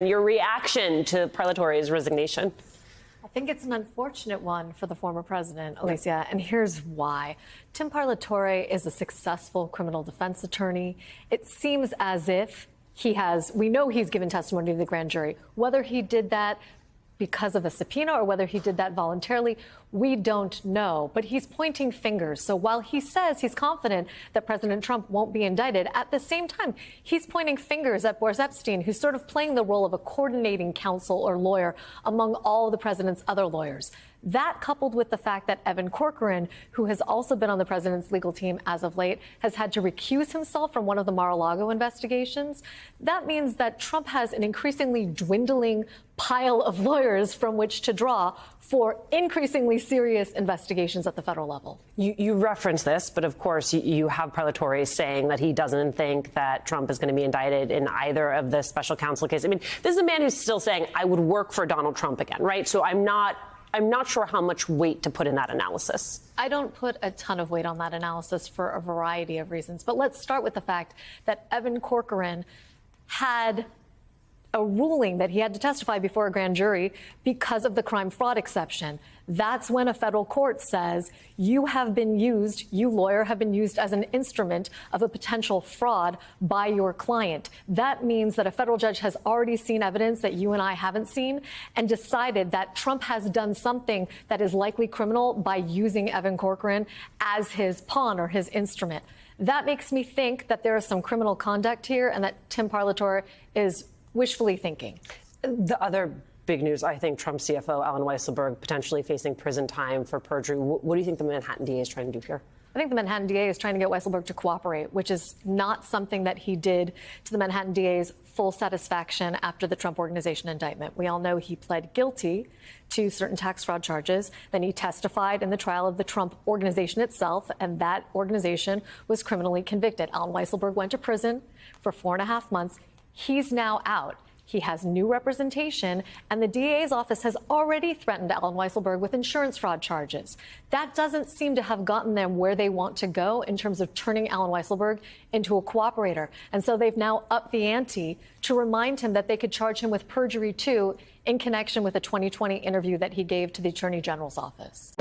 Your reaction to Parlatore's resignation? I think it's an unfortunate one for the former president, Alicia, and here's why. Tim Parlatore is a successful criminal defense attorney. It seems as if we know he's given testimony to the grand jury. Whether he did that because of a subpoena or whether he did that voluntarily, we don't know. But he's pointing fingers. So while he says he's confident that President Trump won't be indicted, at the same time, he's pointing fingers at Boris Epshteyn, who's sort of playing the role of a coordinating counsel or lawyer among all the president's other lawyers. That, coupled with the fact that Evan Corcoran, who has also been on the president's legal team as of late, has had to recuse himself from one of the Mar-a-Lago investigations, that means that Trump has an increasingly dwindling pile of lawyers from which to draw for increasingly serious investigations at the federal level. You reference this, but of course you have Parlatore saying that he doesn't think that Trump is going to be indicted in either of the special counsel cases. I mean, this is a man who's still saying, I would work for Donald Trump again, right? So I'm not sure how much weight to put in that analysis. I don't put a ton of weight on that analysis for a variety of reasons. But let's start with the fact that Evan Corcoran had a ruling that he had to testify before a grand jury because of the crime fraud exception. That's when a federal court says you, lawyer, have been used as an instrument of a potential fraud by your client. That means that a federal judge has already seen evidence that you and I haven't seen and decided that Trump has done something that is likely criminal by using Evan Corcoran as his pawn or his instrument. That makes me think that there is some criminal conduct here and that Tim Parlatore is wishfully thinking. The other big news, I think, Trump CFO Allen Weisselberg potentially facing prison time for perjury. What do you think the Manhattan DA is trying to do here? I think the Manhattan DA is trying to get Weisselberg to cooperate, which is not something that he did to the Manhattan DA's full satisfaction after the Trump Organization indictment. We all know he pled guilty to certain tax fraud charges. Then he testified in the trial of the Trump Organization itself, and that organization was criminally convicted. Allen Weisselberg went to prison for 4.5 months. He's now out. He has new representation, and the DA's office has already threatened Allen Weisselberg with insurance fraud charges. That doesn't seem to have gotten them where they want to go in terms of turning Allen Weisselberg into a cooperator. And so they've now upped the ante to remind him that they could charge him with perjury, too, in connection with a 2020 interview that he gave to the Attorney General's office.